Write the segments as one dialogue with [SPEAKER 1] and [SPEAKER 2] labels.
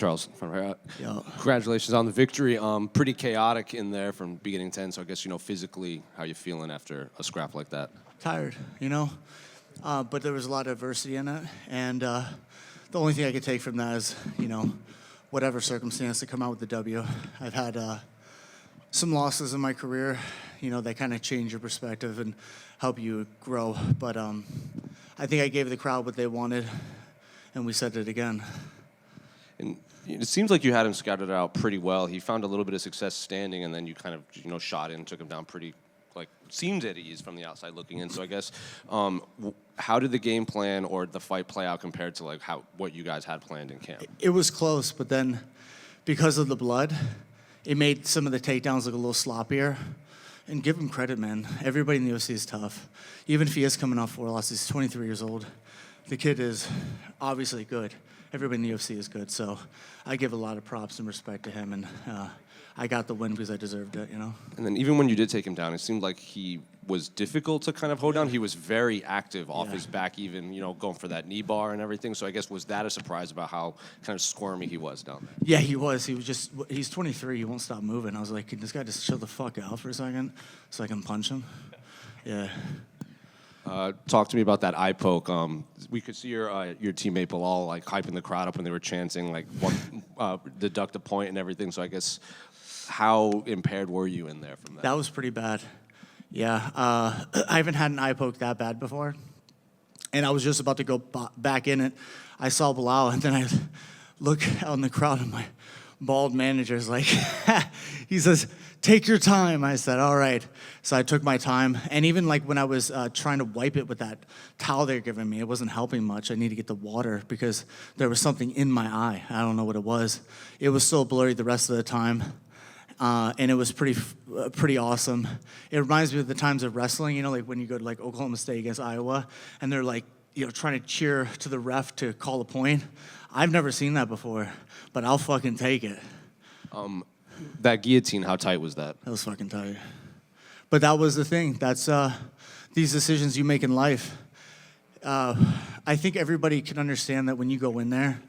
[SPEAKER 1] Charles,
[SPEAKER 2] Yo.
[SPEAKER 1] congratulations on the victory. Pretty chaotic in there from beginning to end. So I guess, physically, how you feeling after a scrap like that?
[SPEAKER 2] Tired, but there was a lot of adversity in it, and the only thing I could take from that is, whatever circumstance to come out with the W. I've had some losses in my career, that kind of change your perspective and help you grow. But I think I gave the crowd what they wanted, and we said it again.
[SPEAKER 1] And it seems like you had him scouted out pretty well. He found a little bit of success standing, and then you kind of, shot in, took him down pretty, seemed at ease from the outside looking in. So I guess, how did the game plan or the fight play out compared to, what you guys had planned in camp?
[SPEAKER 2] It was close, but then because of the blood, it made some of the takedowns look a little sloppier. And give him credit, man. Everybody in the UFC is tough. Even if he is coming off 4 losses, he's 23 years old. The kid is obviously good. Everybody in the UFC is good. So I give a lot of props and respect to him. And I got the win because I deserved it,
[SPEAKER 1] And then even when you did take him down, it seemed like he was difficult to kind of hold down. He was very active off his back, even, going for that knee bar and everything. So I guess, was that a surprise about how kind of squirmy he was down there?
[SPEAKER 2] Yeah, he was. He's 23. He won't stop moving. I was like, can this guy just chill the fuck out for a second so I can punch him? Yeah.
[SPEAKER 1] Talk to me about that eye poke. We could see your teammate Bilal hyping the crowd up when they were chanting deduct a point and everything. So I guess, how impaired were you in there from that?
[SPEAKER 2] That was pretty bad. Yeah, I haven't had an eye poke that bad before, and I was just about to go back in it. I saw Bilal, and then I look out in the crowd, and my bald manager's like, he says, "Take your time." I said, "All right." So I took my time, and even when I was trying to wipe it with that towel they're giving me, it wasn't helping much. I need to get the water because there was something in my eye. I don't know what it was. It was still blurry the rest of the time. And it was pretty awesome. It reminds me of the times of wrestling, when you go to Oklahoma State against Iowa, and they're trying to cheer to the ref to call a point. I've never seen that before, but I'll fucking take it.
[SPEAKER 1] That guillotine, how tight was that?
[SPEAKER 2] That was fucking tight. But that was the thing. That's these decisions you make in life. I think everybody can understand that when you go in there,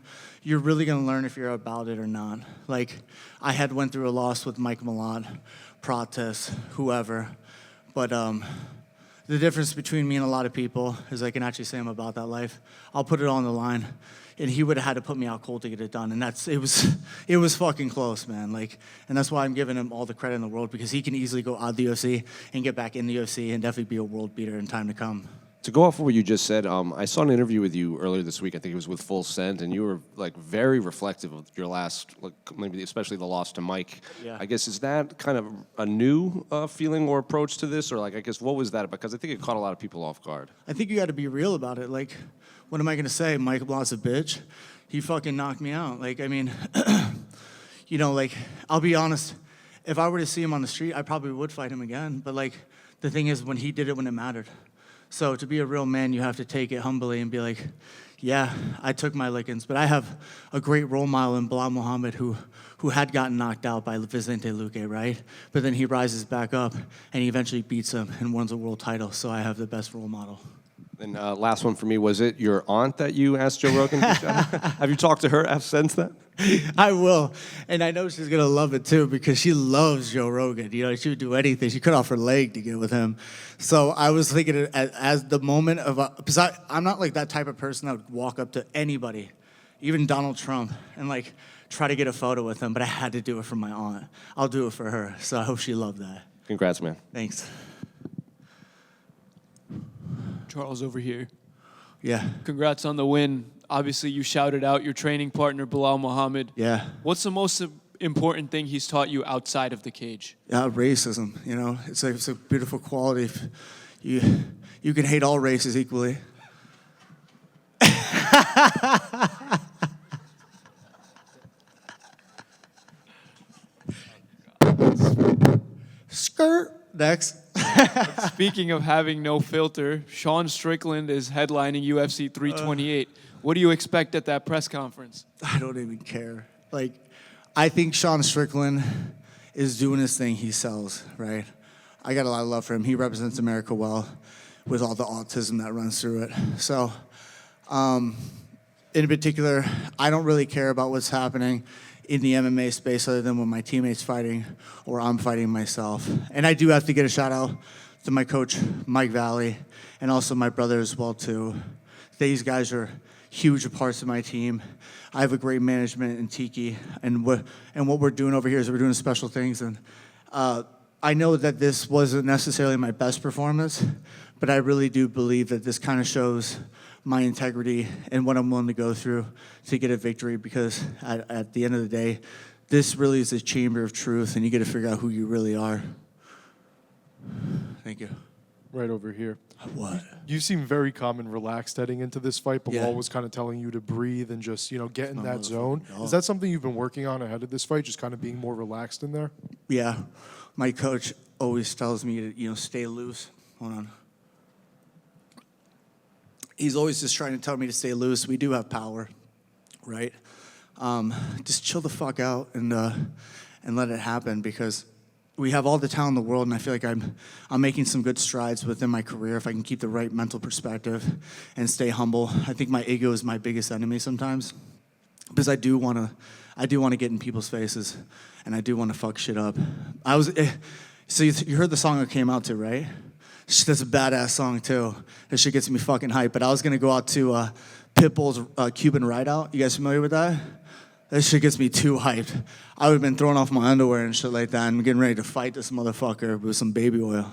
[SPEAKER 2] you're really going to learn if you're about it or not. I had went through a loss with Mike Malott, Prates, whoever. But the difference between me and a lot of people is I can actually say I'm about that life. I'll put it on the line. And he would have had to put me out cold to get it done. And it was fucking close, man. And that's why I'm giving him all the credit in the world, because he can easily go out of the UFC and get back in the UFC and definitely be a world beater in time to come.
[SPEAKER 1] To go off of what you just said, I saw an interview with you earlier this week. I think it was with Full Send, and you were very reflective of your last, maybe especially the loss to Mike.
[SPEAKER 2] Yeah.
[SPEAKER 1] I guess, is that kind of a new feeling or approach to this, or I guess what was that? Because I think it caught a lot of people off guard.
[SPEAKER 2] I think you got to be real about it. What am I gonna say? Mike Mallott's a bitch. He fucking knocked me out. I'll be honest. If I were to see him on the street, I probably would fight him again. But the thing is, when he did it when it mattered. So to be a real man, you have to take it humbly and be like, yeah, I took my lickings. But I have a great role model in Bilal Muhammad who had gotten knocked out by Vicente Luque, right? But then he rises back up, and he eventually beats him and wins a world title. So I have the best role model.
[SPEAKER 1] And last one for me, was it your aunt that you asked Joe Rogan to shout out? Have you talked to her since then?
[SPEAKER 2] I will. And I know she's going to love it, too, because she loves Joe Rogan. She would do anything. She cut off her leg to get with him. So I was thinking as the moment of because I'm not that type of person that would walk up to anybody, even Donald Trump, and try to get a photo with him. But I had to do it for my aunt. I'll do it for her. So I hope she loved that.
[SPEAKER 1] Congrats, man.
[SPEAKER 2] Thanks.
[SPEAKER 3] Charles over here.
[SPEAKER 2] Yeah.
[SPEAKER 3] Congrats on the win. Obviously, you shouted out your training partner, Bilal Muhammad.
[SPEAKER 2] Yeah.
[SPEAKER 3] What's the most important thing he's taught you outside of the cage?
[SPEAKER 2] Racism. It's a beautiful quality. You can hate all races equally. Skirt. Next.
[SPEAKER 3] Speaking of having no filter, Sean Strickland is headlining UFC 328. What do you expect at that press conference?
[SPEAKER 2] I don't even care. I think Sean Strickland is doing his thing. He sells, right? I got a lot of love for him. He represents America well with all the autism that runs through it. So in particular, I don't really care about what's happening in the MMA space other than when my teammates fighting or I'm fighting myself. And I do have to get a shout out to my coach, Mike Valley, and also my brother as well too. These guys are huge parts of my team. I have a great management in Tiki, and what we're doing over here is we're doing special things. And I know that this wasn't necessarily my best performance, but I really do believe that this kind of shows my integrity and what I'm willing to go through to get a victory, because at the end of the day, this really is a chamber of truth, and you got to figure out who you really are. Thank you.
[SPEAKER 4] Right over here.
[SPEAKER 2] What?
[SPEAKER 4] You seem very calm and relaxed heading into this fight. Bilal
[SPEAKER 2] Yeah.
[SPEAKER 4] was kind of telling you to breathe and just, get in
[SPEAKER 2] my
[SPEAKER 4] that zone.
[SPEAKER 2] motherfucking dog.
[SPEAKER 4] Is that something you've been working on ahead of this fight, just kind of being more relaxed in there?
[SPEAKER 2] Yeah, my coach always tells me to, stay loose. Hold on. He's always just trying to tell me to stay loose. We do have power, right? Just chill the fuck out and let it happen, because we have all the talent in the world, and I feel like I'm making some good strides within my career if I can keep the right mental perspective and stay humble. I think my ego is my biggest enemy sometimes, because I do want to get in people's faces, and I do want to fuck shit up. So you heard the song I came out to, right? That's a badass song too. That shit gets me fucking hyped. But I was gonna go out to Pitbull's Cuban Ride Out. You guys familiar with that? That shit gets me too hyped. I would have been throwing off my underwear and shit like that and getting ready to fight this motherfucker with some baby oil.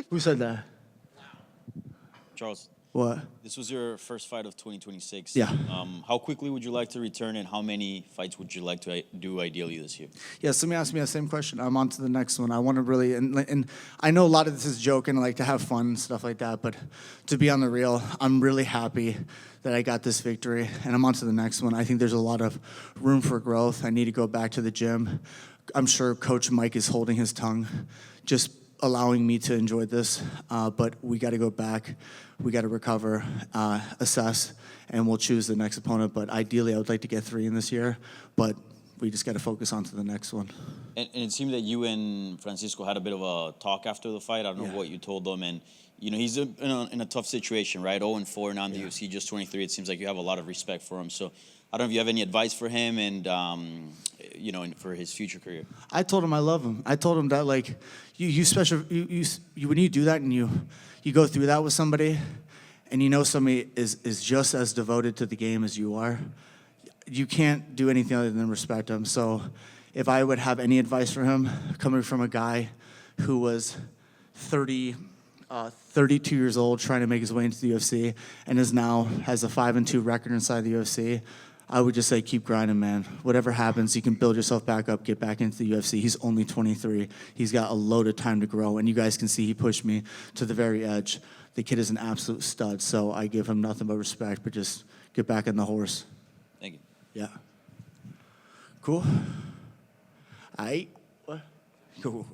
[SPEAKER 2] Who said that?
[SPEAKER 5] Charles,
[SPEAKER 2] What?
[SPEAKER 5] this was your first fight of 2026.
[SPEAKER 2] Yeah.
[SPEAKER 5] How quickly would you like to return, and how many fights would you like to do ideally this year?
[SPEAKER 2] Yeah, somebody asked me that same question. I'm on to the next one. I want to really, and I know a lot of this is joking, I like to have fun and stuff like that, but to be on the real, I'm really happy that I got this victory, and I'm on to the next one. I think there's a lot of room for growth. I need to go back to the gym. I'm sure Coach Mike is holding his tongue, just allowing me to enjoy this, but we got to go back. We got to recover, assess, and we'll choose the next opponent. But ideally, I would like to get 3 in this year, but we just got to focus on to the next one.
[SPEAKER 5] And it seemed that you and Francisco had a bit of a talk after the fight. I don't know what you told him. And, he's in a tough situation, right? 0-4 now in the UFC, just 23. It seems like you have a lot of respect for him. So I don't know if you have any advice for him and, and for his future career.
[SPEAKER 2] I told him I love him. I told him that, like, you when you do that and you go through that with somebody, and somebody is just as devoted to the game as you are, you can't do anything other than respect him. So if I would have any advice for him, coming from a guy who was 32 years old, trying to make his way into the UFC, and has a 5-2 record inside the UFC, I would just say keep grinding, man. Whatever happens, you can build yourself back up, get back into the UFC. He's only 23. He's got a load of time to grow, and you guys can see he pushed me to the very edge. The kid is an absolute stud, so I give him nothing but respect, but just get back on the horse.
[SPEAKER 5] Thank you.
[SPEAKER 2] Yeah. Cool. What? Cool.